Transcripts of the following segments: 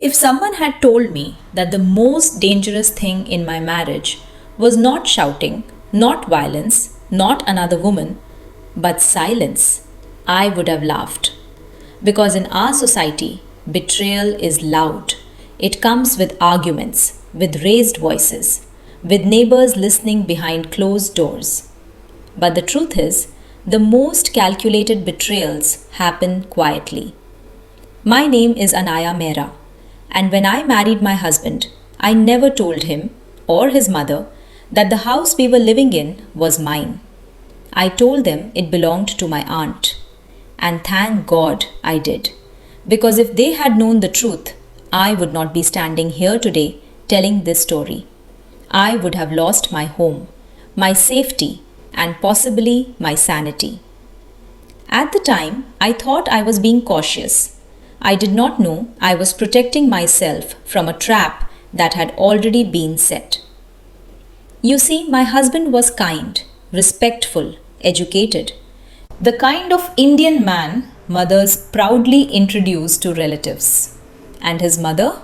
If someone had told me that the most dangerous thing in my marriage was not shouting, not violence, not another woman, but silence, I would have laughed. Because in our society, betrayal is loud. It comes with arguments, with raised voices, with neighbors listening behind closed doors. But the truth is, the most calculated betrayals happen quietly. My name is Anaya Mehra, and when I married my husband, I never told him or his mother that the house we were living in was mine. I told them it belonged to my aunt. And thank God I did. Because if they had known the truth, I would not be standing here today telling this story. I would have lost my home, my safety, and possibly my sanity. At the time, I thought I was being cautious. I did not know I was protecting myself from a trap that had already been set. You see, my husband was kind, respectful, educated. The kind of Indian man mothers proudly introduce to relatives. And his mother?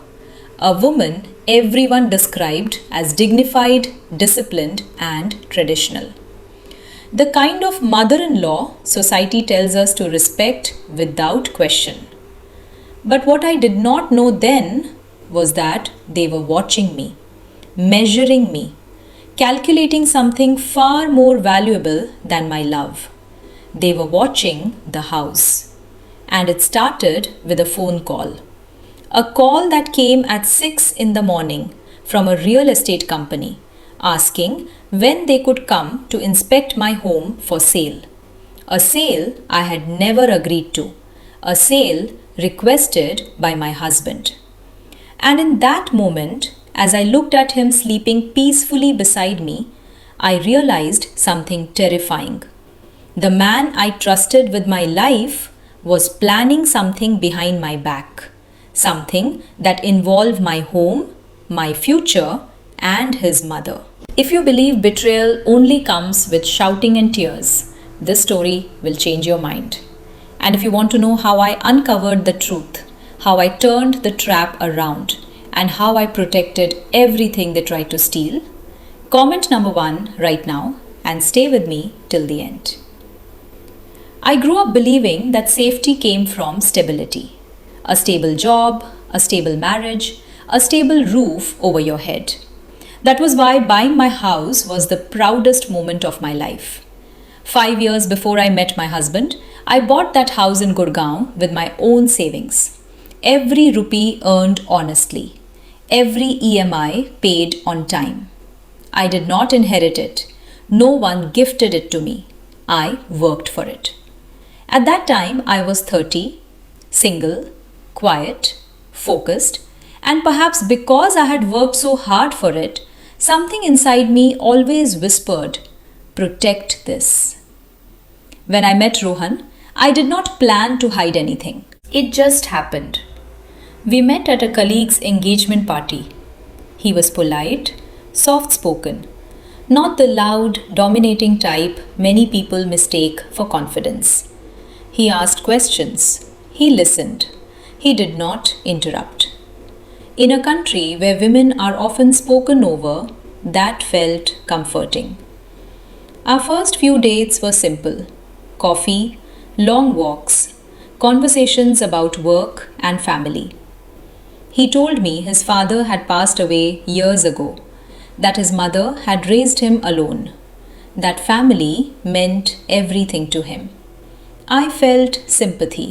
A woman everyone described as dignified, disciplined, and traditional. The kind of mother-in-law society tells us to respect without question. But what I did not know then was that they were watching me, measuring me, calculating something far more valuable than my love. They were watching the house. And it started with a phone call. A call that came at 6 in the morning from a real estate company asking when they could come to inspect my home for sale. A sale I had never agreed to. A sale requested by my husband. And in that moment, as I looked at him sleeping peacefully beside me, I realized something terrifying. The man I trusted with my life was planning something behind my back, something that involved my home, my future, and his mother. If you believe betrayal only comes with shouting and tears, this story will change your mind. And if you want to know how I uncovered the truth, how I turned the trap around, and how I protected everything they tried to steal, comment number 1 right now and stay with me till the end. I grew up believing that safety came from stability. A stable job, a stable marriage, a stable roof over your head. That was why buying my house was the proudest moment of my life. 5 years before I met my husband, I bought that house in Gurgaon with my own savings. Every rupee earned honestly. Every EMI paid on time. I did not inherit it. No one gifted it to me. I worked for it. At that time, I was 30, single, quiet, focused, and perhaps because I had worked so hard for it, something inside me always whispered, "Protect this." When I met Rohan, I did not plan to hide anything. It just happened. We met at a colleague's engagement party. He was polite, soft-spoken, not the loud, dominating type many people mistake for confidence. He asked questions. He listened. He did not interrupt. In a country where women are often spoken over, that felt comforting. Our first few dates were simple: coffee, long walks, conversations about work and family. He told me his father had passed away years ago, that his mother had raised him alone, that family meant everything to him. I felt sympathy.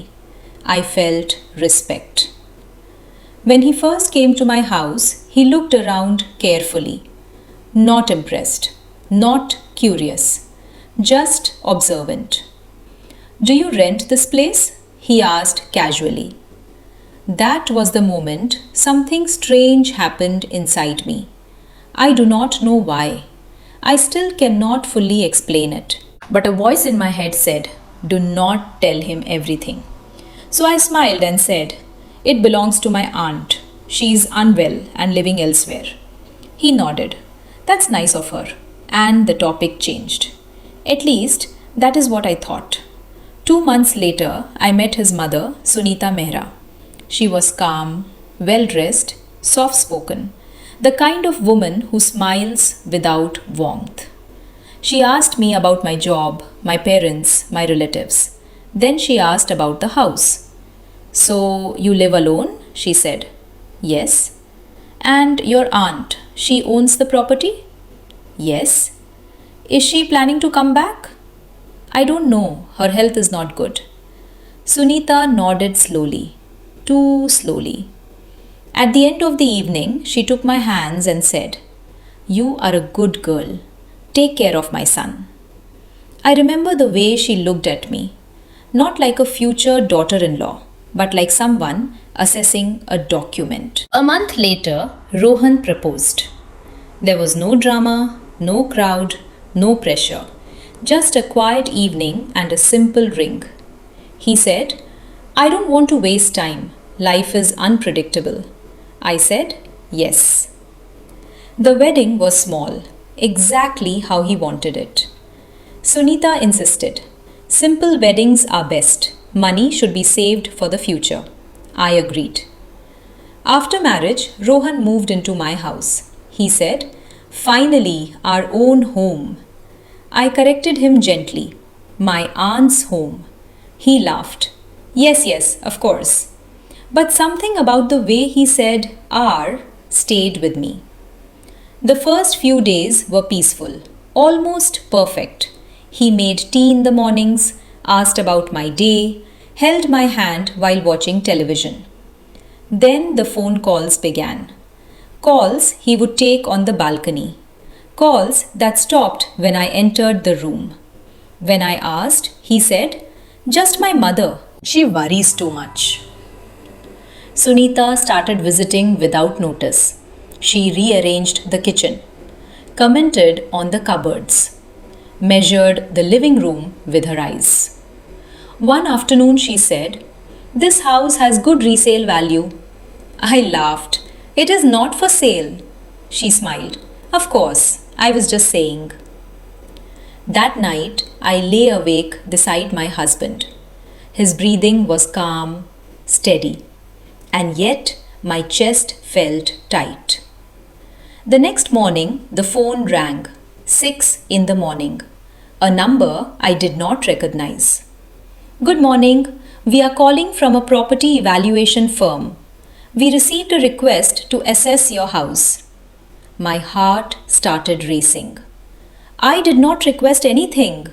I felt respect. When he first came to my house, he looked around carefully. Not impressed, not curious, just observant. "Do you rent this place?" he asked casually. That was the moment something strange happened inside me. I do not know why. I still cannot fully explain it. But a voice in my head said, "Do not tell him everything." So I smiled and said, "It belongs to my aunt. She is unwell and living elsewhere." He nodded. "That's nice of her." And the topic changed. At least, that is what I thought. 2 months later, I met his mother, Anaya Mehra. She was calm, well dressed, soft spoken, the kind of woman who smiles without warmth. She asked me about my job, my parents, my relatives. Then she asked about the house. So, you live alone? She said. Yes. And your aunt, she owns the property? Yes. Is she planning to come back? I don't know. Her health is not good. Sunita nodded slowly, too slowly. At the end of the evening, she took my hands and said, You are a good girl. Take care of my son. I remember the way she looked at me, not like a future daughter in law, but like someone assessing a document. A month later, Rohan proposed. There was no drama, no crowd, no pressure, just a quiet evening and a simple ring. He said, I don't want to waste time. Life is unpredictable. I said, yes. The wedding was small, exactly how he wanted it. Sunita insisted, simple weddings are best. Money should be saved for the future. I agreed. After marriage, Rohan moved into my house. He said, finally, our own home. I corrected him gently. My aunt's home. He laughed. Yes, yes, of course. But something about the way he said our stayed with me. The first few days were peaceful, almost perfect. He made tea in the mornings, asked about my day, held my hand while watching television. Then the phone calls began. Calls he would take on the balcony. Calls that stopped when I entered the room. When I asked, he said, just my mother. She worries too much. Sunita started visiting without notice. She rearranged the kitchen, commented on the cupboards, measured the living room with her eyes. One afternoon she said, this house has good resale value. I laughed. It is not for sale. She smiled. Of course, I was just saying. That night, I lay awake beside my husband. His breathing was calm, steady, and yet my chest felt tight. The next morning, the phone rang, 6 in the morning, a number I did not recognize. Good morning, we are calling from a property evaluation firm. We received a request to assess your house. My heart started racing. I did not request anything.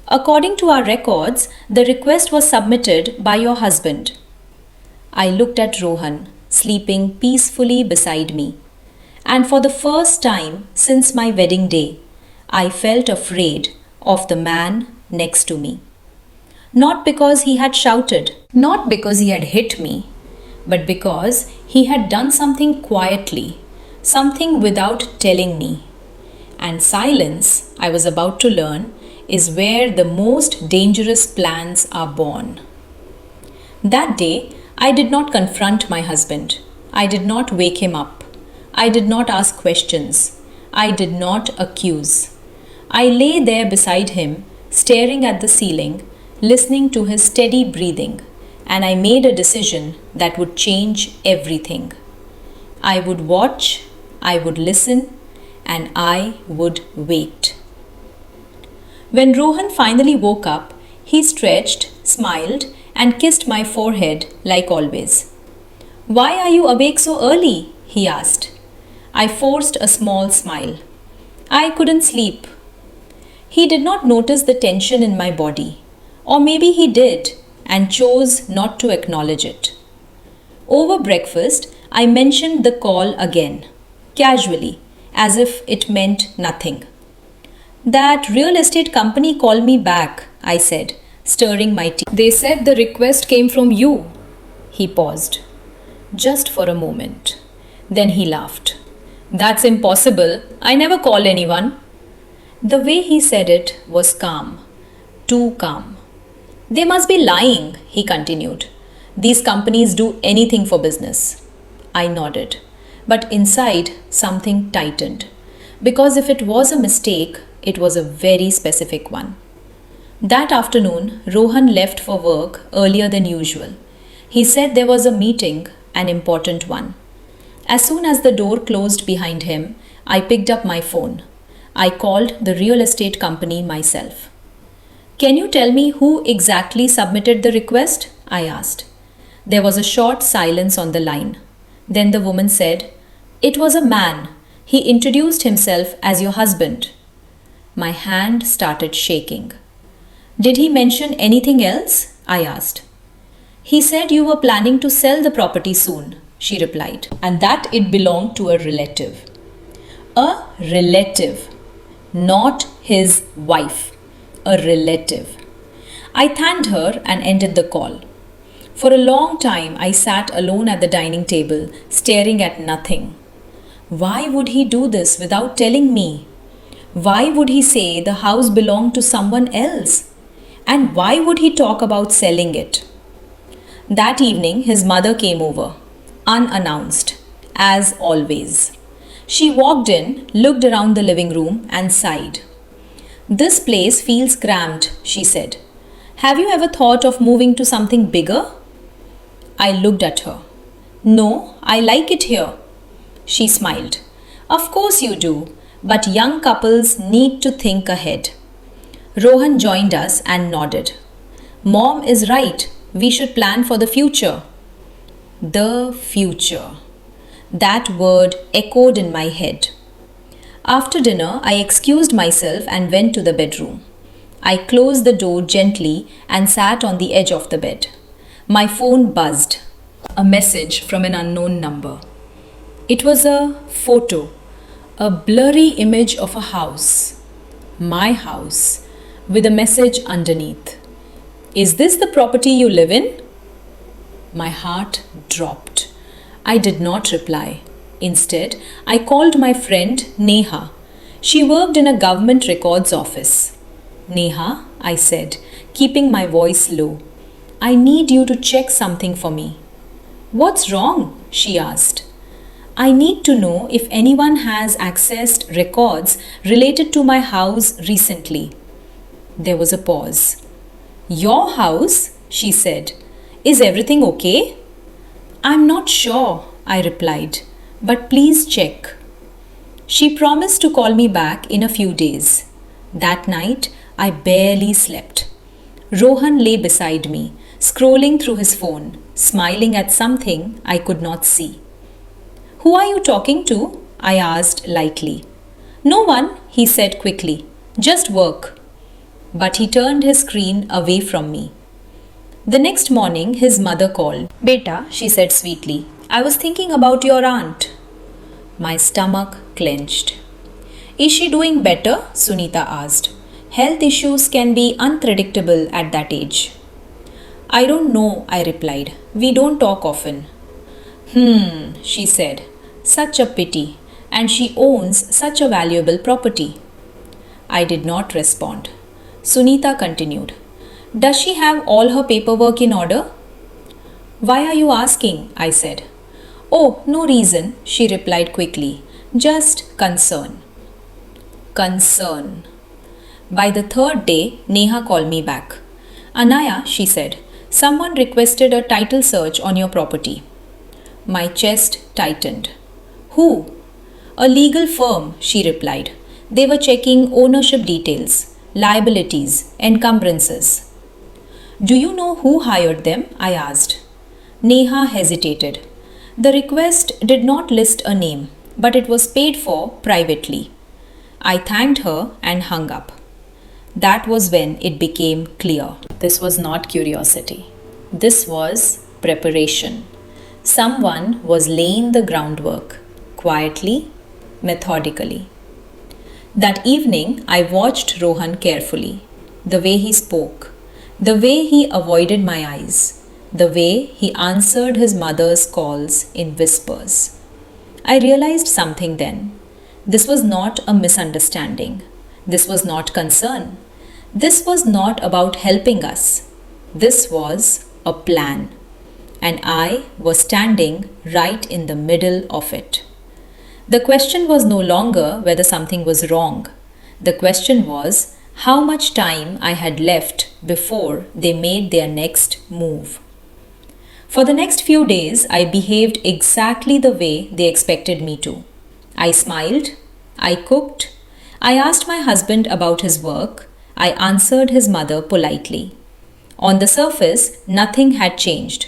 According to our records, the request was submitted by your husband. I looked at Rohan, sleeping peacefully beside me. And for the first time since my wedding day, I felt afraid of the man next to me. Not because he had shouted, not because he had hit me, but because he had done something quietly, something without telling me. And silence, I was about to learn, is where the most dangerous plans are born. That day, I did not confront my husband. I did not wake him up. I did not ask questions. I did not accuse. I lay there beside him, staring at the ceiling, listening to his steady breathing, and I made a decision that would change everything. I would watch, I would listen, and I would wait. When Rohan finally woke up, he stretched, smiled, and kissed my forehead like always. Why are you awake so early? He asked. I forced a small smile. I couldn't sleep. He did not notice the tension in my body. Or maybe he did and chose not to acknowledge it. Over breakfast, I mentioned the call again, casually, as if it meant nothing. That real estate company called me back, I said, stirring my tea. They said the request came from you. He paused, just for a moment. Then he laughed. That's impossible. I never call anyone. The way he said it was calm, too calm. They must be lying, he continued. These companies do anything for business. I nodded, but inside something tightened. Because if it was a mistake, it was a very specific one. That afternoon, Rohan left for work earlier than usual. He said there was a meeting an important one. As soon as the door closed behind him, I picked up my phone. I called the real estate company myself. Can you tell me who exactly submitted the request? I asked. There was a short silence on the line. Then the woman said, It was a man. He introduced himself as your husband. My hand started shaking. Did he mention anything else? I asked. He said you were planning to sell the property soon, she replied, and that it belonged to a relative. A relative, not his wife. A relative. I thanked her and ended the call. For a long time, I sat alone at the dining table, staring at nothing. Why would he do this without telling me? Why would he say the house belonged to someone else? And why would he talk about selling it? That evening, his mother came over, unannounced, as always. She walked in, looked around the living room, and sighed. This place feels cramped, she said. Have you ever thought of moving to something bigger? I looked at her. No, I like it here. She smiled. Of course you do, but young couples need to think ahead. Rohan joined us and nodded. Mom is right. We should plan for the future. The future. That word echoed in my head. After dinner, I excused myself and went to the bedroom. I closed the door gently and sat on the edge of the bed. My phone buzzed. A message from an unknown number. It was a photo, a blurry image of a house. My house, with a message underneath. Is this the property you live in? My heart dropped. I did not reply. Instead, I called my friend Neha. She worked in a government records office. Neha, I said, keeping my voice low, I need you to check something for me. What's wrong? She asked. I need to know if anyone has accessed records related to my house recently. There was a pause. Your house? She said. Is everything okay? I'm not sure, I replied, but please check. She promised to call me back in a few days. That night, I barely slept. Rohan lay beside me, scrolling through his phone, smiling at something I could not see. Who are you talking to? I asked lightly. No one, he said quickly. Just work. But he turned his screen away from me. The next morning, his mother called. Beta, she said sweetly, I was thinking about your aunt. My stomach clenched. Is she doing better? Sunita asked. Health issues can be unpredictable at that age. I don't know, I replied. We don't talk often. She said. Such a pity. And she owns such a valuable property. I did not respond. Sunita continued. Does she have all her paperwork in order? Why are you asking? I said. Oh, no reason, she replied quickly. Just concern. Concern. By the third day, Neha called me back. Anaya, she said, someone requested a title search on your property. My chest tightened. Who? A legal firm, she replied. They were checking ownership details, liabilities, encumbrances. Do you know who hired them? I asked. Neha hesitated. The request did not list a name, but it was paid for privately. I thanked her and hung up. That was when it became clear. This was not curiosity. This was preparation. Someone was laying the groundwork, quietly, methodically. That evening, I watched Rohan carefully. The way he spoke, the way he avoided my eyes, the way he answered his mother's calls in whispers. I realized something then. This was not a misunderstanding. This was not concern. This was not about helping us. This was a plan. And I was standing right in the middle of it. The question was no longer whether something was wrong. The question was how much time I had left before they made their next move. For the next few days, I behaved exactly the way they expected me to. I smiled, I cooked, I asked my husband about his work, I answered his mother politely. On the surface, nothing had changed,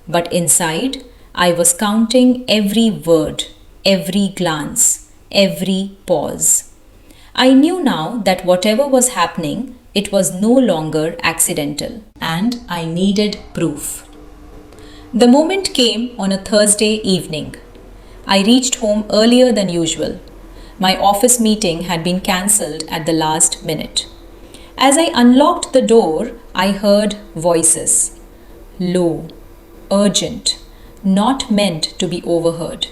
but inside, I was counting every word, every glance, every pause. I knew now that whatever was happening, it was no longer accidental, and I needed proof. The moment came on a Thursday evening. I reached home earlier than usual. My office meeting had been cancelled at the last minute. As I unlocked the door, I heard voices. Low, urgent, not meant to be overheard.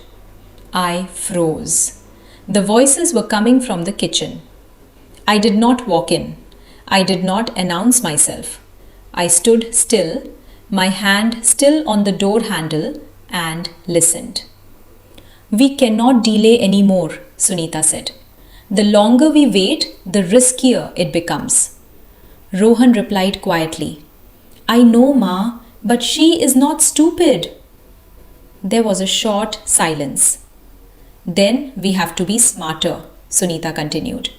I froze. The voices were coming from the kitchen. I did not walk in. I did not announce myself. I stood still, my hand still on the door handle, and listened. We cannot delay any more, Sunita said. The longer we wait, the riskier it becomes. Rohan replied quietly, I know, Ma, but she is not stupid. There was a short silence. Then we have to be smarter, Sunita continued.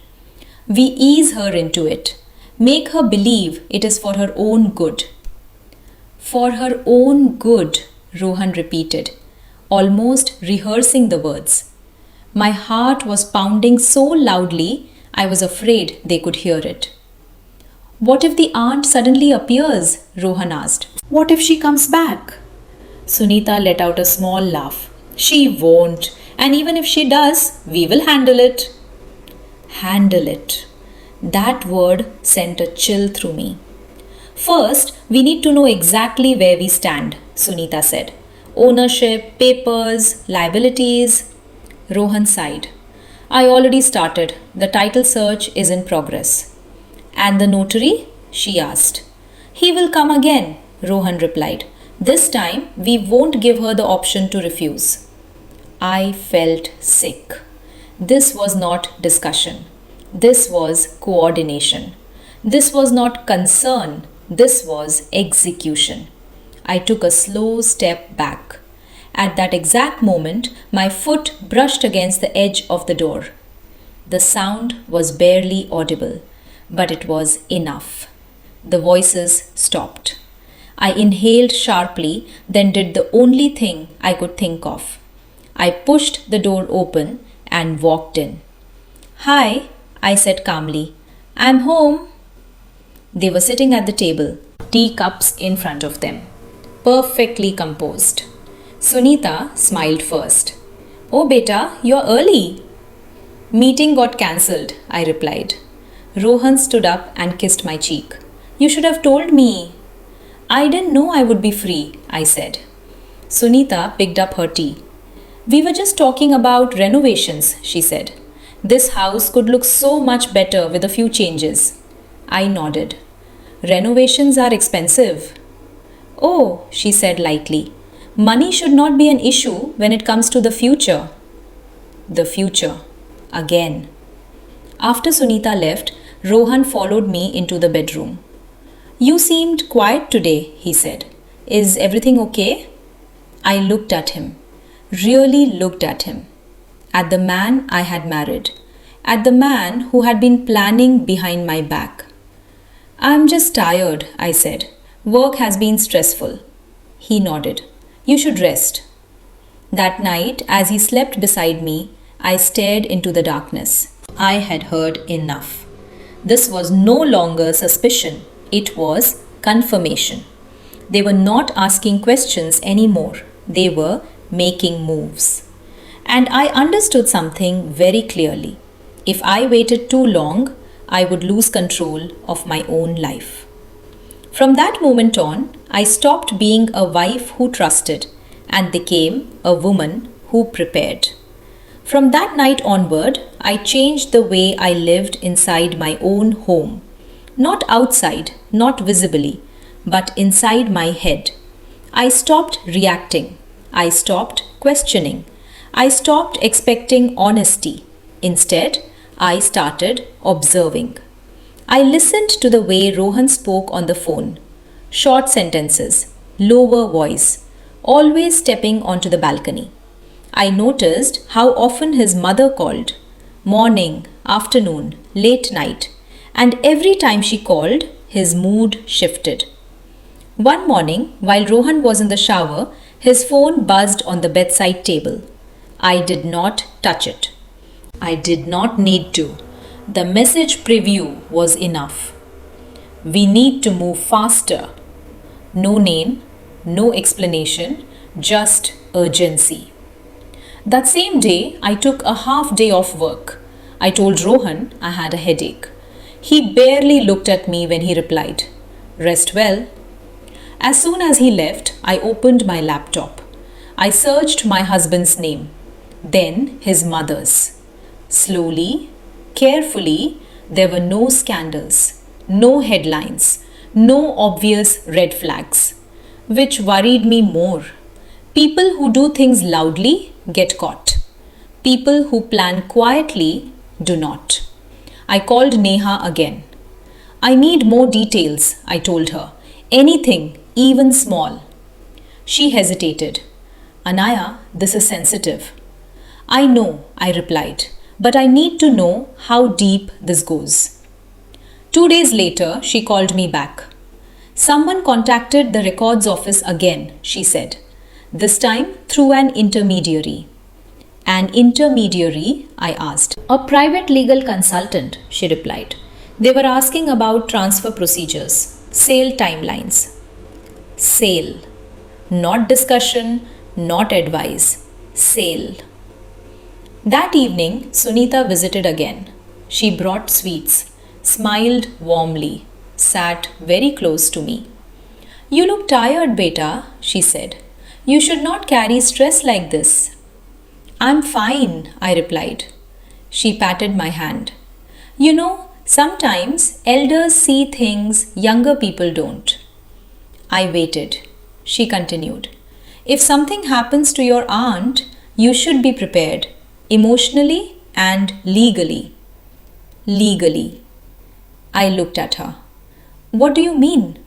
We ease her into it, make her believe it is for her own good. For her own good, Rohan repeated, almost rehearsing the words. My heart was pounding so loudly, I was afraid they could hear it. What if the aunt suddenly appears? Rohan asked. What if she comes back? Sunita let out a small laugh. She won't, and even if she does, we will handle it. Handle it. That word sent a chill through me. First, we need to know exactly where we stand, Sunita said. Ownership, papers, liabilities. Rohan sighed. I already started. The title search is in progress. And the notary? She asked. He will come again, Rohan replied. This time, we won't give her the option to refuse. I felt sick. This was not discussion. This was coordination. This was not concern. This was execution. I took a slow step back. At that exact moment, my foot brushed against the edge of the door. The sound was barely audible, but it was enough. The voices stopped. I inhaled sharply, then did the only thing I could think of. I pushed the door open and walked in. Hi, I said calmly. I'm home. They were sitting at the table, teacups in front of them, perfectly composed. Sunita smiled first. Oh beta, you're early. Meeting got cancelled, I replied. Rohan stood up and kissed my cheek. You should have told me. I didn't know I would be free, I said. Sunita picked up her tea. We were just talking about renovations, she said. This house could look so much better with a few changes. I nodded. Renovations are expensive. Oh, she said lightly. Money should not be an issue when it comes to the future. The future. Again. After Sunita left, Rohan followed me into the bedroom. You seemed quiet today, he said. Is everything okay? I looked at him. Really looked at him. At the man I had married. At the man who had been planning behind my back. I'm just tired, I said. Work has been stressful. He nodded. You should rest. That night, as he slept beside me, I stared into the darkness. I had heard enough. This was no longer suspicion. It was confirmation. They were not asking questions anymore. They were making moves. And I understood something very clearly. If I waited too long, I would lose control of my own life. From that moment on, I stopped being a wife who trusted and became a woman who prepared. From that night onward, I changed the way I lived inside my own home. Not outside, not visibly, but inside my head. I stopped reacting. I stopped questioning. I stopped expecting honesty. Instead, I started observing. I listened to the way Rohan spoke on the phone. Short sentences, lower voice, always stepping onto the balcony. I noticed how often his mother called morning, afternoon, late night, and every time she called, his mood shifted. One morning, while Rohan was in the shower, his phone buzzed on the bedside table. I did not touch it. I did not need to. The message preview was enough. We need to move faster. No name, no explanation, just urgency. That same day, I took a half day off work. I told Rohan I had a headache. He barely looked at me when he replied, "Rest well." As soon as he left, I opened my laptop. I searched my husband's name, then his mother's. Slowly, carefully, there were no scandals, no headlines, no obvious red flags, which worried me more. People who do things loudly get caught. People who plan quietly do not. I called Neha again. I need more details, I told her. Anything, even small. She hesitated. Anaya, this is sensitive. I know, I replied, but I need to know how deep this goes. 2 days later, she called me back. Someone contacted the records office again, she said, this time through an intermediary. An intermediary? I asked. A private legal consultant, she replied. They were asking about transfer procedures, sale timelines. Sale. Not discussion, not advice. Sale. That evening, Sunita visited again. She brought sweets, smiled warmly, sat very close to me. You look tired, beta, she said. You should not carry stress like this. I'm fine, I replied. She patted my hand. You know, sometimes elders see things younger people don't. I waited. She continued. If something happens to your aunt, you should be prepared, emotionally and legally. Legally. I looked at her. What do you mean?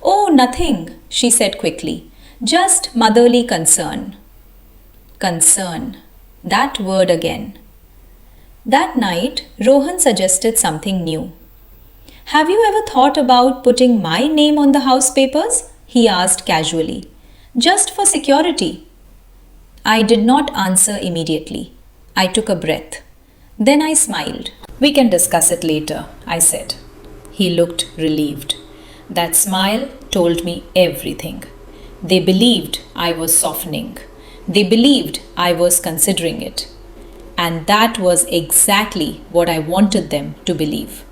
Oh, nothing, she said quickly. Just motherly concern. Concern. That word again. That night, Rohan suggested something new. Have you ever thought about putting my name on the house papers? He asked casually. Just for security. I did not answer immediately. I took a breath. Then I smiled. We can discuss it later, I said. He looked relieved. That smile told me everything. They believed I was softening. They believed I was considering it. And that was exactly what I wanted them to believe.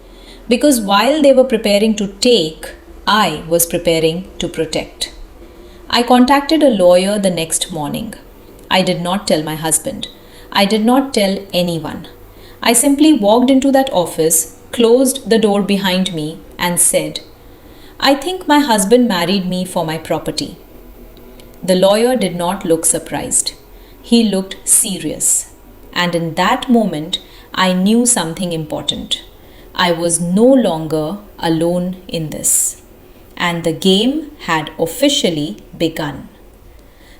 Because while they were preparing to take, I was preparing to protect. I contacted a lawyer the next morning. I did not tell my husband. I did not tell anyone. I simply walked into that office, closed the door behind me, and said, I think my husband married me for my property. The lawyer did not look surprised. He looked serious. And in that moment, I knew something important. I was no longer alone in this. And the game had officially begun.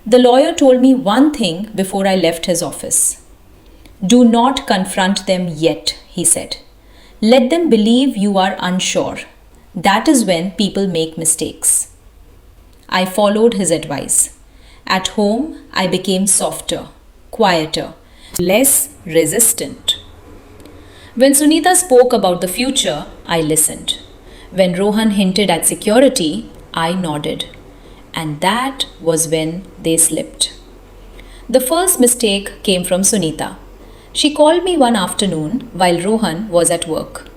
The lawyer told me one thing before I left his office. Do not confront them yet, he said. Let them believe you are unsure. That is when people make mistakes. I followed his advice. At home, I became softer, quieter, less resistant. When Sunita spoke about the future, I listened. When Rohan hinted at security, I nodded. And that was when they slipped. The first mistake came from Sunita. She called me one afternoon while Rohan was at work.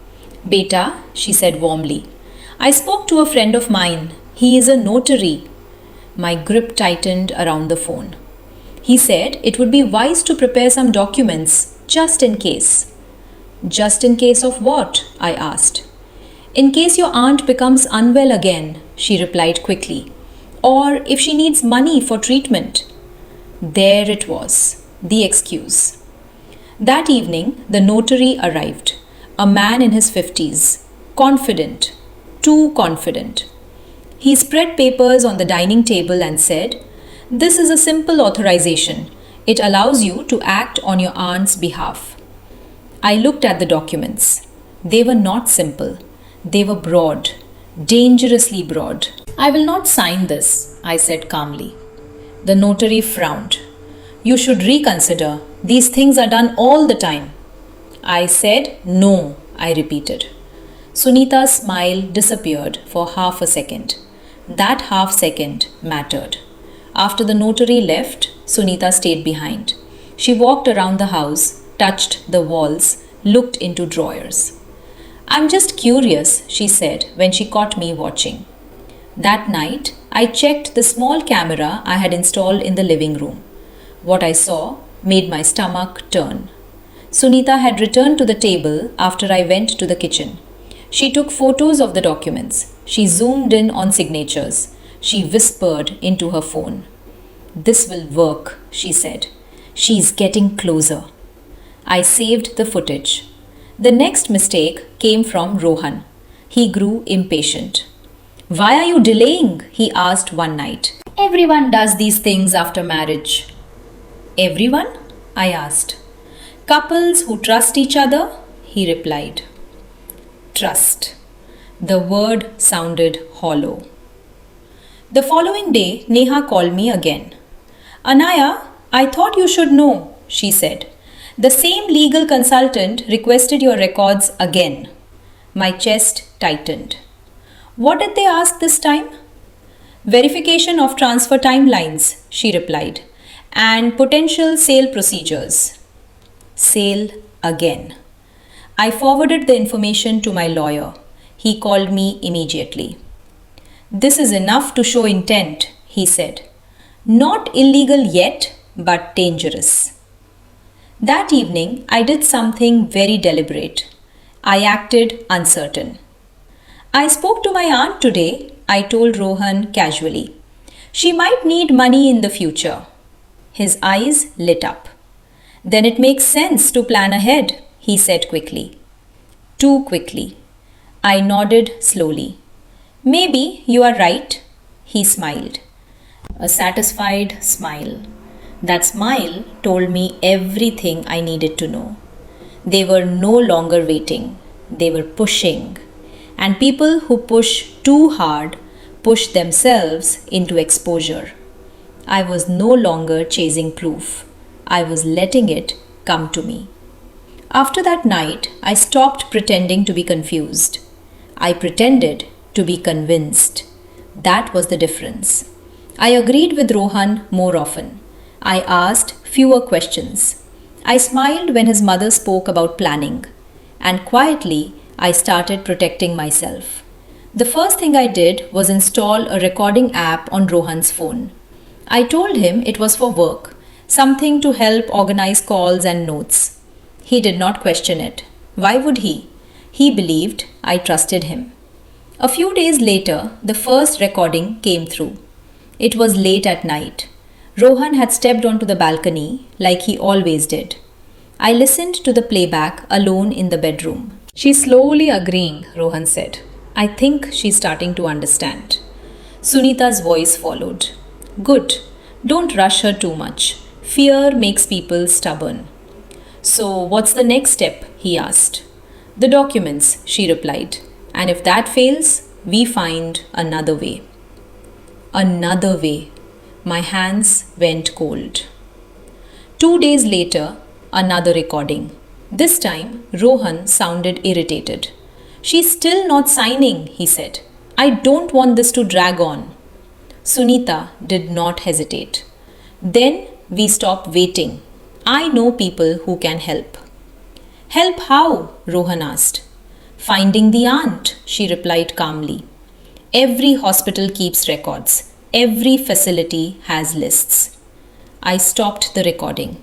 Beta, she said warmly, I spoke to a friend of mine. He is a notary. My grip tightened around the phone. He said it would be wise to prepare some documents, just in case. Just in case of what? I asked. In case your aunt becomes unwell again, she replied quickly. Or if she needs money for treatment. There it was, the excuse. That evening, the notary arrived. A man in his 50s, confident, too confident. He spread papers on the dining table and said, This is a simple authorization. It allows you to act on your aunt's behalf. I looked at the documents. They were not simple. They were broad, dangerously broad. I will not sign this, I said calmly. The notary frowned. You should reconsider. These things are done all the time. I said no, I repeated. Sunita's smile disappeared for half a second. That half second mattered. After the notary left, Sunita stayed behind. She walked around the house, touched the walls, looked into drawers. I'm just curious, she said when she caught me watching. That night, I checked the small camera I had installed in the living room. What I saw made my stomach turn. Sunita had returned to the table after I went to the kitchen. She took photos of the documents. She zoomed in on signatures. She whispered into her phone. This will work, she said. She's getting closer. I saved the footage. The next mistake came from Rohan. He grew impatient. Why are you delaying? He asked one night. Everyone does these things after marriage. Everyone? I asked. Couples who trust each other? He replied. Trust. The word sounded hollow. The following day, Neha called me again. Anaya, I thought you should know, she said. The same legal consultant requested your records again. My chest tightened. What did they ask this time? Verification of transfer timelines, she replied, and potential sale procedures. Sale again. I forwarded the information to my lawyer. He called me immediately. This is enough to show intent, he said. Not illegal yet, but dangerous. That evening, I did something very deliberate. I acted uncertain. I spoke to my aunt today, I told Rohan casually. She might need money in the future. His eyes lit up. Then it makes sense to plan ahead, he said quickly. Too quickly. I nodded slowly. Maybe you are right, he smiled. A satisfied smile. That smile told me everything I needed to know. They were no longer waiting. They were pushing. And people who push too hard push themselves into exposure. I was no longer chasing proof. I was letting it come to me. After that night, I stopped pretending to be confused. I pretended to be convinced. That was the difference. I agreed with Rohan more often. I asked fewer questions. I smiled when his mother spoke about planning. And quietly, I started protecting myself. The first thing I did was install a recording app on Rohan's phone. I told him it was for work, something to help organize calls and notes. He did not question it. Why would he? He believed I trusted him. A few days later, the first recording came through. It was late at night. Rohan had stepped onto the balcony like he always did. I listened to the playback alone in the bedroom. She's slowly agreeing, Rohan said. I think she's starting to understand. Sunita's voice followed. Good. Don't rush her too much. Fear makes people stubborn. So, what's the next step? He asked. The documents, she replied. And if that fails, we find another way. Another way. My hands went cold. 2 days later, another recording. This time, Rohan sounded irritated. She's still not signing, he said. I don't want this to drag on. Sunita did not hesitate. Then we stopped waiting. I know people who can help. Help how? Rohan asked. Finding the aunt, she replied calmly. Every hospital keeps records. Every facility has lists. I stopped the recording.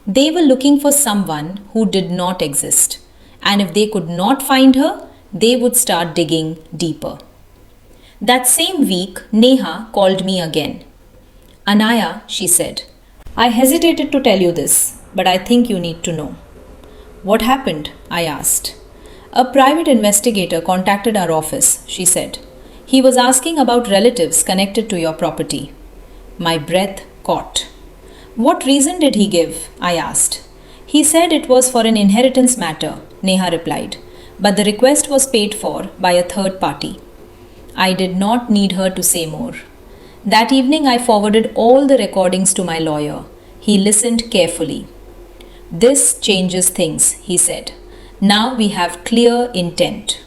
They were looking for someone who did not exist. And if they could not find her, they would start digging deeper. That same week, Neha called me again. Anaya, she said, I hesitated to tell you this, but I think you need to know. What happened? I asked. A private investigator contacted our office, she said. He was asking about relatives connected to your property. My breath caught. What reason did he give? I asked. He said it was for an inheritance matter, Neha replied, but the request was paid for by a third party. I did not need her to say more. That evening, I forwarded all the recordings to my lawyer. He listened carefully. This changes things, he said. Now we have clear intent.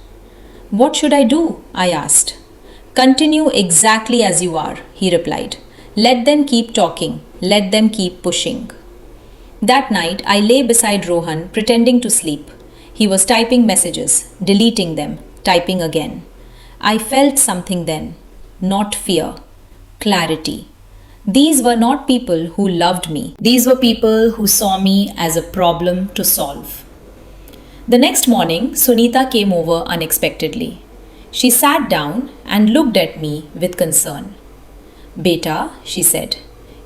What should I do? I asked. Continue exactly as you are, he replied. Let them keep talking. Let them keep pushing. That night, I lay beside Rohan, pretending to sleep. He was typing messages, deleting them, typing again. I felt something then. Not fear. Clarity. These were not people who loved me. These were people who saw me as a problem to solve. The next morning, Sunita came over unexpectedly. She sat down and looked at me with concern. Beta, she said,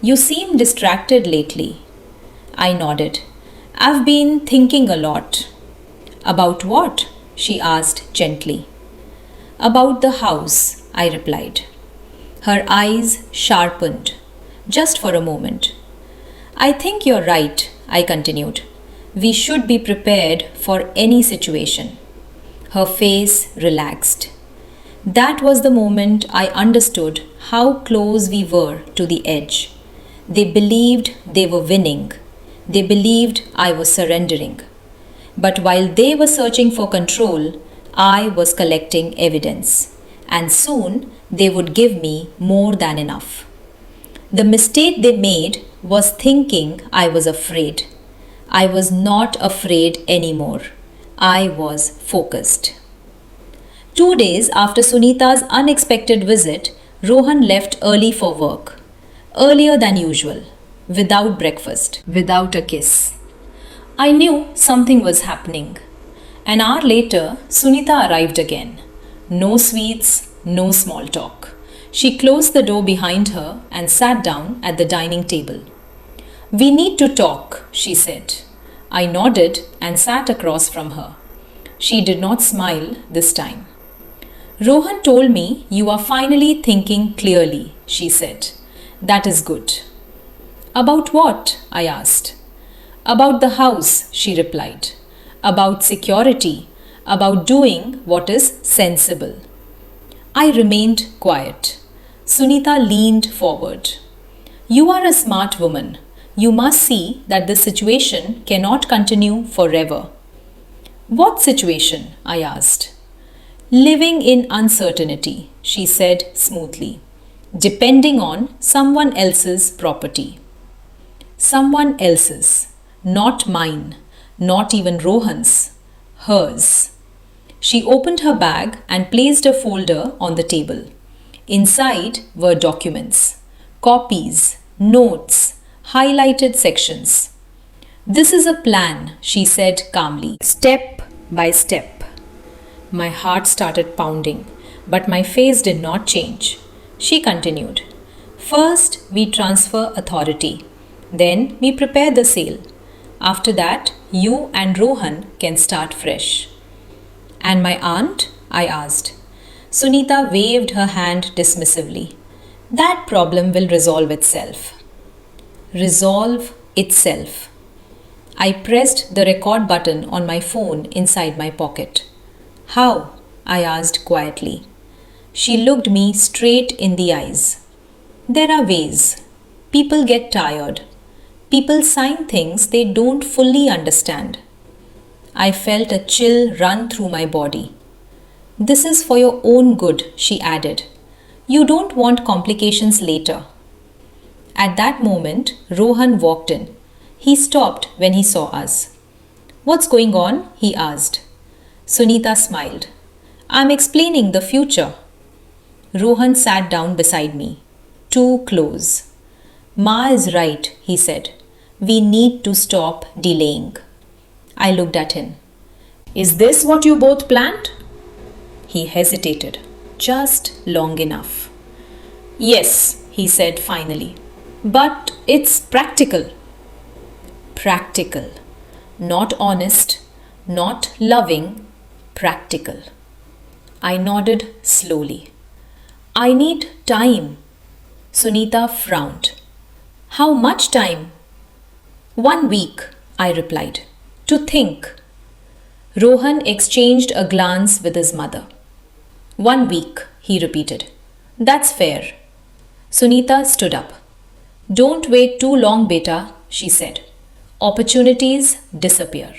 you seem distracted lately. I nodded. I've been thinking a lot. About what? She asked gently. About the house, I replied. Her eyes sharpened, just for a moment. I think you're right, I continued. We should be prepared for any situation. Her face relaxed. That was the moment I understood how close we were to the edge. They believed they were winning. They believed I was surrendering. But while they were searching for control, I was collecting evidence. And soon they would give me more than enough. The mistake they made was thinking I was afraid. I was not afraid anymore. I was focused. 2 days after Sunita's unexpected visit, Rohan left early for work. Earlier than usual, without breakfast, without a kiss. I knew something was happening. An hour later, Sunita arrived again. No sweets, no small talk. She closed the door behind her and sat down at the dining table. We need to talk, she said. I nodded and sat across from her. She did not smile this time. Rohan told me you are finally thinking clearly, she said. That is good. About what? I asked. About the house, she replied. About security. About doing what is sensible. I remained quiet. Sunita leaned forward. You are a smart woman. You must see that this situation cannot continue forever. What situation? I asked. Living in uncertainty, she said smoothly. Depending on someone else's property. Someone else's, not mine, not even Rohan's, hers. She opened her bag and placed a folder on the table. Inside were documents, copies, notes, highlighted sections. This is a plan, she said calmly, step by step. My heart started pounding, but my face did not change. She continued. First, we transfer authority. Then we prepare the sale. After that, you and Rohan can start fresh. And my aunt? I asked. Sunita waved her hand dismissively. That problem will resolve itself. Resolve itself. I pressed the record button on my phone inside my pocket. How? I asked quietly. She looked me straight in the eyes. There are ways. People get tired. People sign things they don't fully understand. I felt a chill run through my body. This is for your own good, she added. You don't want complications later. At that moment, Rohan walked in. He stopped when he saw us. What's going on? He asked. Sunita smiled. I'm explaining the future. Rohan sat down beside me. Too close. Ma is right, he said. We need to stop delaying. I looked at him. Is this what you both planned? He hesitated, just long enough. Yes, he said finally. But it's practical. Practical. Not honest, not loving, practical. I nodded slowly. I need time. Sunita frowned. How much time? 1 week, I replied. To think. Rohan exchanged a glance with his mother. 1 week, he repeated. That's fair. Sunita stood up. Don't wait too long, beta, she said. Opportunities disappear.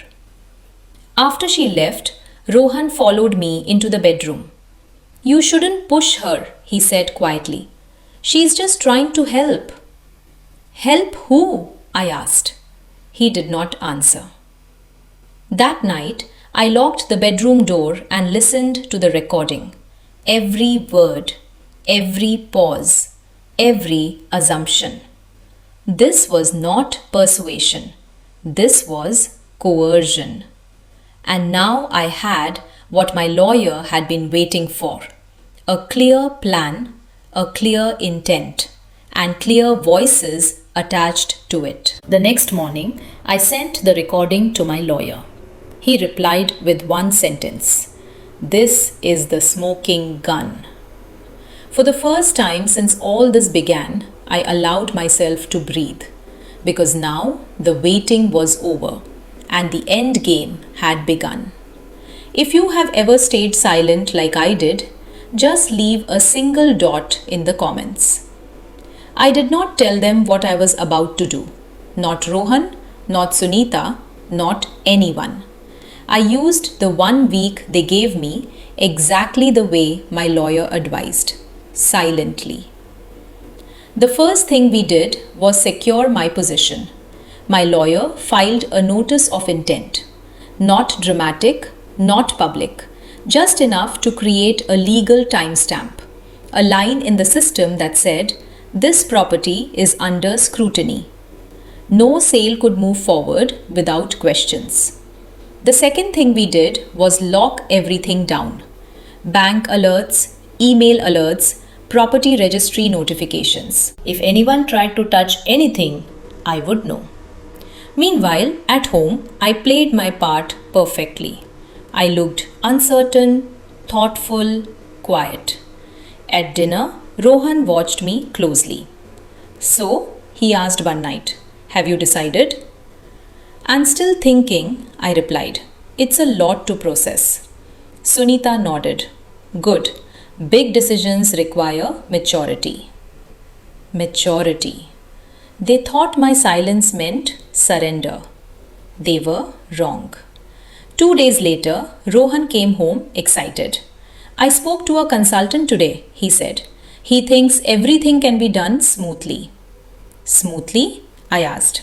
After she left, Rohan followed me into the bedroom. You shouldn't push her, he said quietly. She's just trying to help. Help who? I asked. He did not answer. That night, I locked the bedroom door and listened to the recording. Every word, every pause, every assumption. This was not persuasion. This was coercion. And now I had what my lawyer had been waiting for. A clear plan, a clear intent, and clear voices attached to it. The next morning, I sent the recording to my lawyer. He replied with one sentence. This is the smoking gun. For the first time since all this began, I allowed myself to breathe, because now the waiting was over and the end game had begun. If you have ever stayed silent like I did, just leave a single dot in the comments. I did not tell them what I was about to do. Not Rohan, not Sunita, not anyone. I used the 1 week they gave me exactly the way my lawyer advised, silently. The first thing we did was secure my position. My lawyer filed a notice of intent. Not dramatic, not public, just enough to create a legal timestamp. A line in the system that said, this property is under scrutiny. No sale could move forward without questions. The second thing we did was lock everything down. Bank alerts, email alerts, property registry notifications. If anyone tried to touch anything, I would know. Meanwhile, at home, I played my part perfectly. I looked uncertain, thoughtful, quiet. At dinner, Rohan watched me closely. So, he asked one night, have you decided? I'm still thinking, I replied. It's a lot to process. Sunita nodded. Good. Big decisions require maturity. Maturity. They thought my silence meant surrender. They were wrong. 2 days later, Rohan came home excited. I spoke to a consultant today, he said. He thinks everything can be done smoothly. Smoothly? I asked.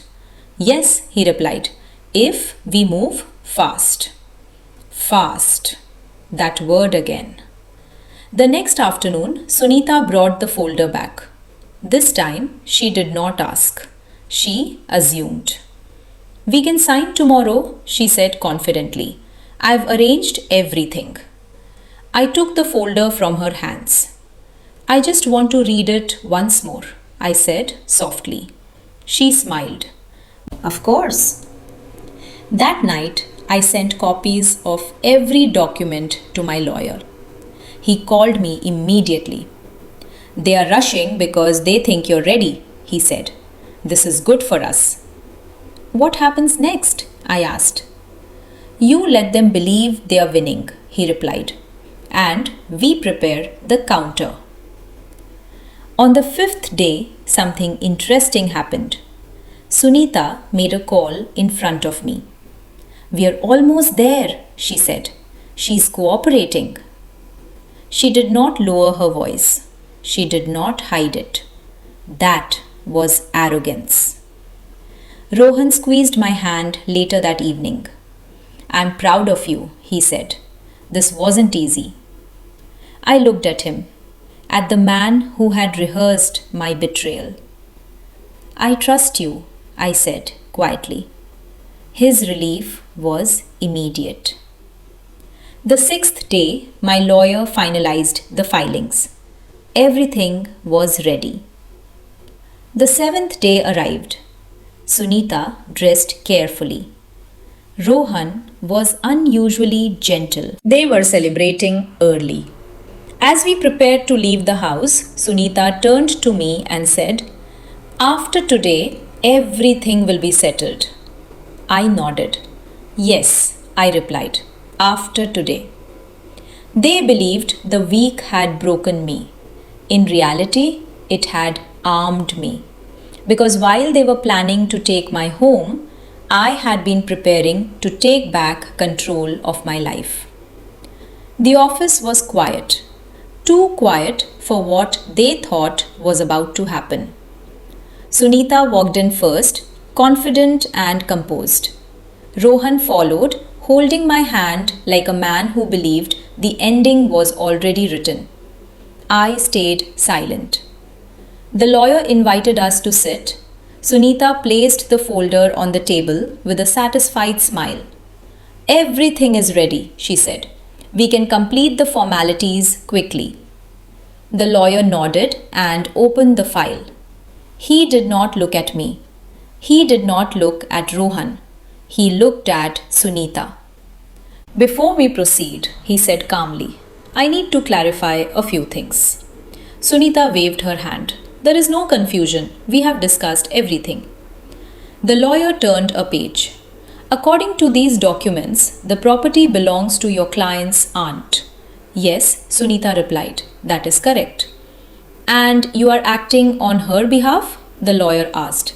Yes, he replied. If we move fast. Fast. That word again. The next afternoon, Sunita brought the folder back. This time, she did not ask. She assumed. We can sign tomorrow, she said confidently. I've arranged everything. I took the folder from her hands. I just want to read it once more, I said softly. She smiled. Of course. That night, I sent copies of every document to my lawyer. He called me immediately. They are rushing because they think you're ready, he said. This is good for us. What happens next? I asked. You let them believe they are winning, he replied. And we prepare the counter. On the 5th day, something interesting happened. Sunita made a call in front of me. We are almost there, she said. She's cooperating. She did not lower her voice. She did not hide it. That was arrogance. Rohan squeezed my hand later that evening. I'm proud of you, he said. This wasn't easy. I looked at him, at the man who had rehearsed my betrayal. I trust you, I said quietly. His relief was immediate. The 6th day, my lawyer finalized the filings. Everything was ready. The 7th day arrived. Sunita dressed carefully. Rohan was unusually gentle. They were celebrating early. As we prepared to leave the house, Sunita turned to me and said, "After today, everything will be settled." I nodded. "Yes," I replied, "after today." They believed the week had broken me. In reality, it had armed me. Because while they were planning to take my home, I had been preparing to take back control of my life. The office was quiet, too quiet for what they thought was about to happen. Sunita walked in first, confident and composed. Rohan followed, holding my hand like a man who believed the ending was already written. I stayed silent. The lawyer invited us to sit. Sunita placed the folder on the table with a satisfied smile. "Everything is ready," she said. "We can complete the formalities quickly." The lawyer nodded and opened the file. He did not look at me. He did not look at Rohan. He looked at Sunita. "Before we proceed," he said calmly, "I need to clarify a few things." Sunita waved her hand. "There is no confusion. We have discussed everything." The lawyer turned a page. "According to these documents, the property belongs to your client's aunt." "Yes," Sunita replied. "That is correct." "And you are acting on her behalf?" the lawyer asked.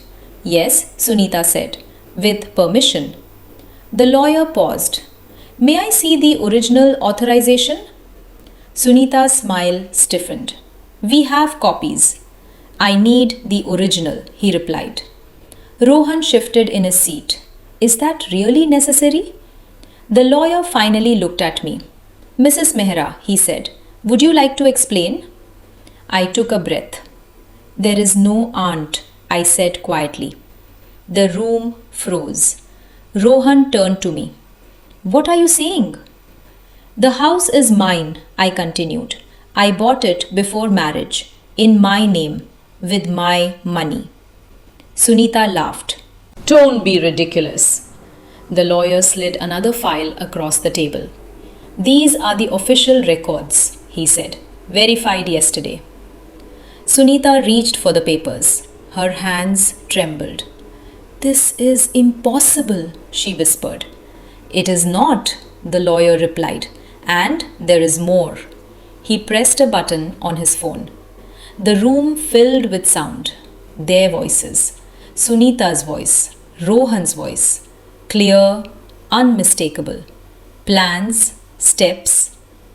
"Yes," Sunita said, "with permission." The lawyer paused. "May I see the original authorization?" Sunita's smile stiffened. "We have copies." "I need the original," he replied. Rohan shifted in his seat. "Is that really necessary?" The lawyer finally looked at me. "Mrs. Mehra," he said, "would you like to explain?" I took a breath. "There is no aunt," I said quietly. The room froze. Rohan turned to me. "What are you saying?" "The house is mine," I continued. "I bought it before marriage, in my name, with my money." Sunita laughed. "Don't be ridiculous." The lawyer slid another file across the table. "These are the official records," he said, "verified yesterday." Sunita reached for the papers. Her hands trembled. "This is impossible," she whispered. "It is not," the lawyer replied, "and there is more." He pressed a button on his phone. The room filled with sound. Their voices. Sunita's voice. Rohan's voice. Clear, unmistakable. Plans, steps,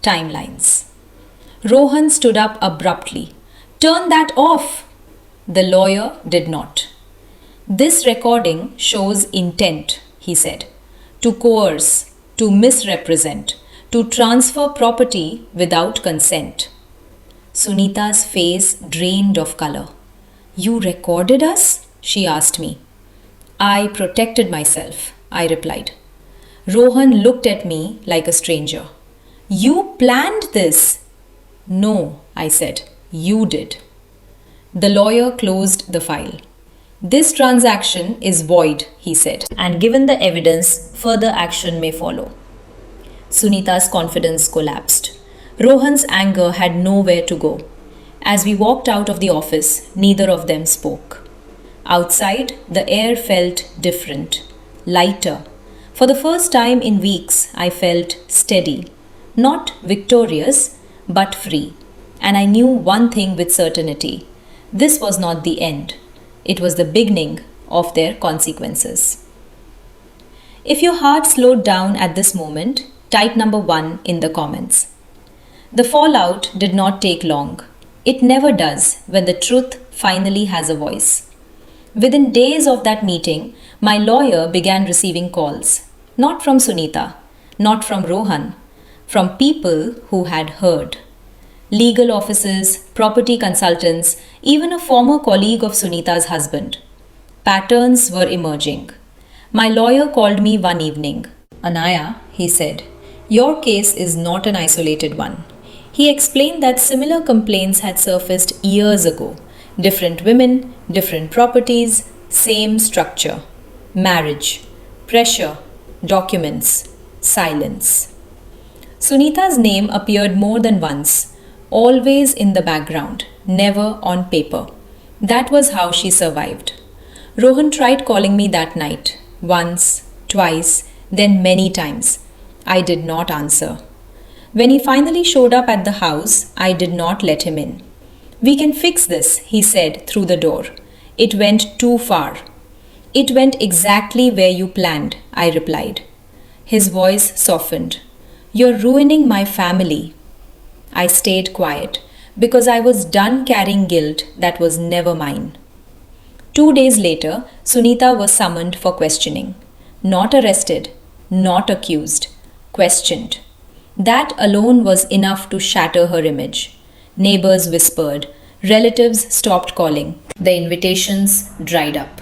timelines. Rohan stood up abruptly. "Turn that off!" The lawyer did not. "This recording shows intent," he said, "to coerce, to misrepresent, to transfer property without consent." Sunita's face drained of color. "You recorded us?" she asked me. "I protected myself," I replied. Rohan looked at me like a stranger. "You planned this?" "No," I said. "You did." The lawyer closed the file. "This transaction is void," he said, "and given the evidence, further action may follow." Sunita's confidence collapsed. Rohan's anger had nowhere to go. As we walked out of the office, neither of them spoke. Outside, the air felt different, lighter. For the first time in weeks, I felt steady, not victorious, but free. And I knew one thing with certainty. This was not the end. It was the beginning of their consequences. If your heart slowed down at this moment, type number 1 in the comments. The fallout did not take long. It never does when the truth finally has a voice. Within days of that meeting, my lawyer began receiving calls. Not from Sunita, not from Rohan, from people who had heard. Legal offices, property consultants, even a former colleague of Sunita's husband. Patterns were emerging. My lawyer called me one evening. "Anaya," he said, "your case is not an isolated one." He explained that similar complaints had surfaced years ago. Different women, different properties, same structure. Marriage, pressure, documents, silence. Sunita's name appeared more than once. always in the background, never on paper. That was how she survived. Rohan tried calling me that night, once, twice, then many times. I did not answer. When he finally showed up at the house, I did not let him in. "We can fix this," he said through the door. "It went too far." "It went exactly where you planned," I replied. His voice softened. "You're ruining my family." I stayed quiet because I was done carrying guilt that was never mine. 2 days later, Sunita was summoned for questioning. Not arrested, not accused, questioned. That alone was enough to shatter her image. Neighbors whispered, relatives stopped calling, the invitations dried up.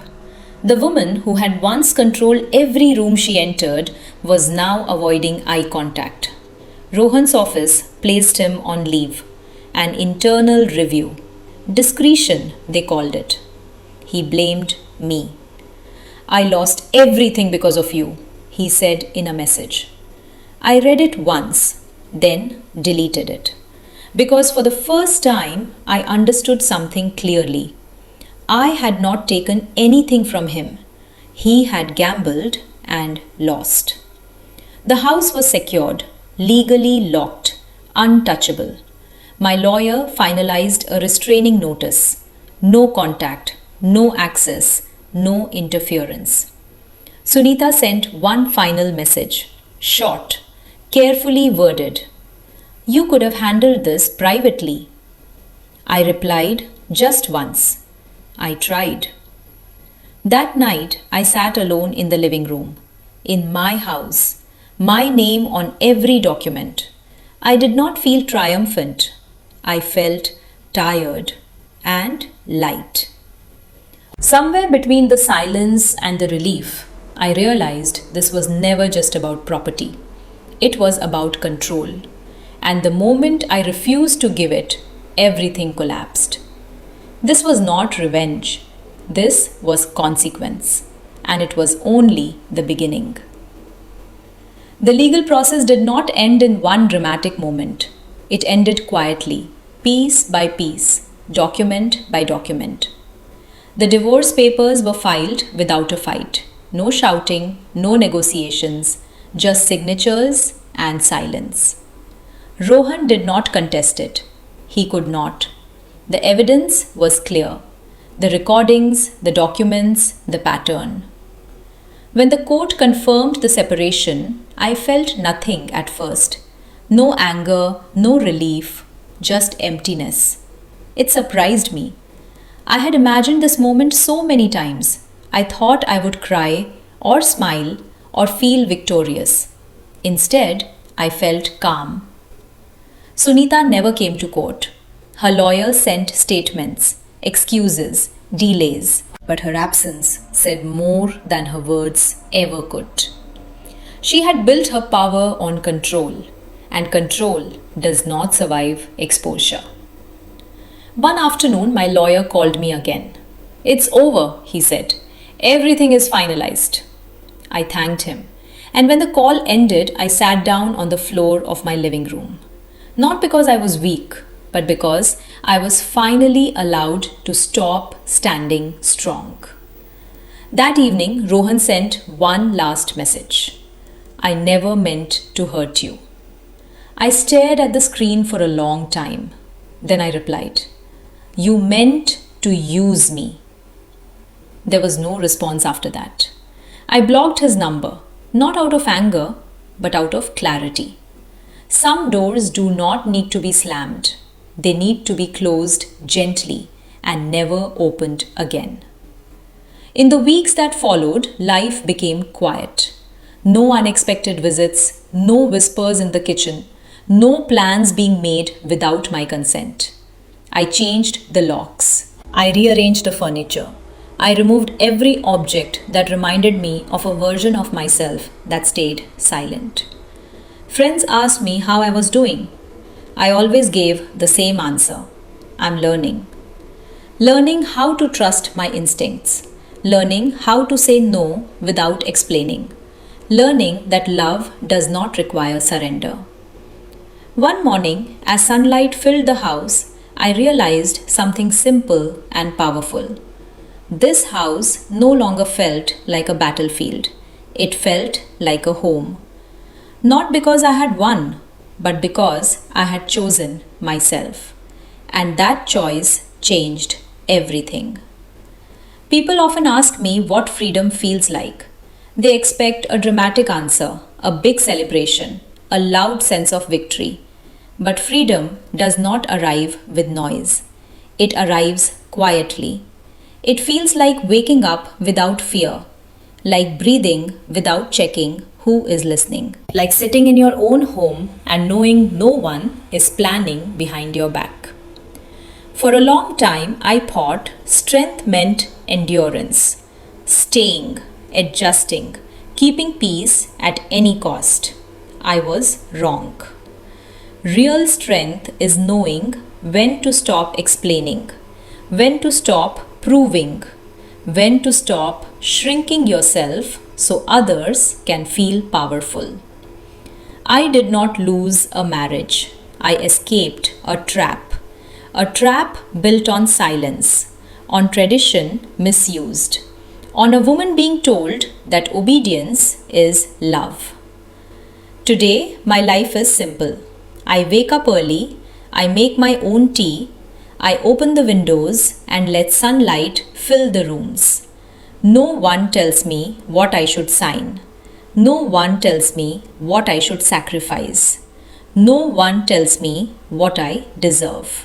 The woman who had once controlled every room she entered was now avoiding eye contact. Rohan's office placed him on leave, an internal review. Discretion, they called it. He blamed me. "I lost everything because of you," he said in a message. I read it once, then deleted it. Because for the first time, I understood something clearly. I had not taken anything from him. He had gambled and lost. The house was secured, legally locked, untouchable. My lawyer finalized a restraining notice. No contact, no access, no interference. Sunita sent one final message, short, carefully worded. "You could have handled this privately." I replied just once. I tried. That night, I sat alone in the living room, in my house, my name on every document. I did not feel triumphant. I felt tired and light. Somewhere between the silence and the relief, I realized this was never just about property. It was about control. And the moment I refused to give it, everything collapsed. This was not revenge. This was consequence. And it was only the beginning. The legal process did not end in one dramatic moment. It ended quietly, piece by piece, document by document. The divorce papers were filed without a fight. No shouting, no negotiations, just signatures and silence. Rohan did not contest it. He could not. The evidence was clear. The recordings, the documents, the pattern. When the court confirmed the separation, I felt nothing at first. No anger, no relief, just emptiness. It surprised me. I had imagined this moment so many times. I thought I would cry or smile or feel victorious. Instead, I felt calm. Sunita never came to court. Her lawyer sent statements, excuses, delays, but her absence said more than her words ever could. She had built her power on control, and control does not survive exposure. One afternoon, my lawyer called me again. "It's over," he said. "Everything is finalized." I thanked him, and when the call ended, I sat down on the floor of my living room. Not because I was weak, but because I was finally allowed to stop standing strong. That evening, Rohan sent one last message. "I never meant to hurt you." I stared at the screen for a long time. Then I replied, "You meant to use me." There was no response after that. I blocked his number, not out of anger, but out of clarity. Some doors do not need to be slammed. They need to be closed gently and never opened again. In the weeks that followed, life became quiet. No unexpected visits, no whispers in the kitchen, no plans being made without my consent. I changed the locks. I rearranged the furniture. I removed every object that reminded me of a version of myself that stayed silent. Friends asked me how I was doing. I always gave the same answer. I'm learning. Learning how to trust my instincts. Learning how to say no without explaining. Learning that love does not require surrender. One morning, as sunlight filled the house, I realized something simple and powerful. This house no longer felt like a battlefield. It felt like a home. Not because I had won, but because I had chosen myself. And that choice changed everything. People often ask me what freedom feels like. They expect a dramatic answer, a big celebration, a loud sense of victory. But freedom does not arrive with noise. It arrives quietly. It feels like waking up without fear, like breathing without checking who is listening, like sitting in your own home and knowing no one is planning behind your back. For a long time, I thought strength meant endurance, staying, adjusting, keeping peace at any cost. I was wrong. Real strength is knowing when to stop explaining, when to stop proving, when to stop shrinking yourself so others can feel powerful. I did not lose a marriage. I escaped a trap built on silence, on tradition misused, on a woman being told that obedience is love. Today, my life is simple. I wake up early, I make my own tea, I open the windows and let sunlight fill the rooms. No one tells me what I should sign. No one tells me what I should sacrifice. No one tells me what I deserve.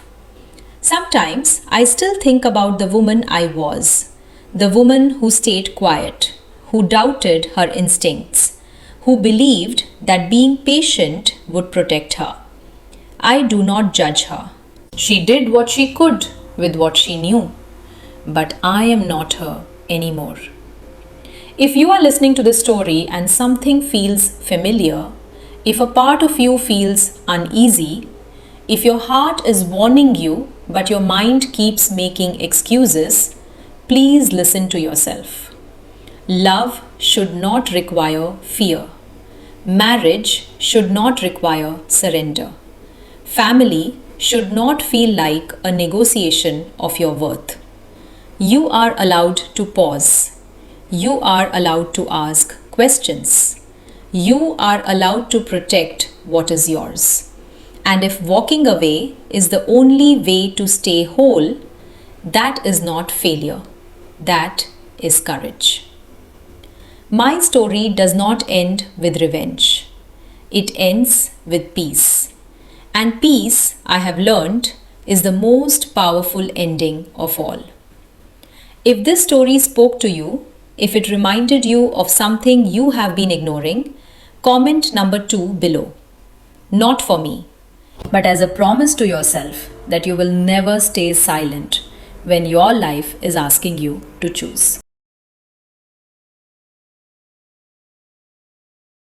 Sometimes I still think about the woman I was, the woman who stayed quiet, who doubted her instincts, who believed that being patient would protect her. I do not judge her. She did what she could with what she knew, but I am not her anymore. If you are listening to this story and something feels familiar, if a part of you feels uneasy, if your heart is warning you but your mind keeps making excuses, please listen to yourself. Love should not require fear. Marriage should not require surrender. Family should not feel like a negotiation of your worth. You are allowed to pause. You are allowed to ask questions. You are allowed to protect what is yours. And if walking away is the only way to stay whole, that is not failure. That is courage. My story does not end with revenge. It ends with peace. And peace, I have learned, is the most powerful ending of all. If this story spoke to you, if it reminded you of something you have been ignoring, comment number 2 below. Not for me, but as a promise to yourself that you will never stay silent when your life is asking you to choose.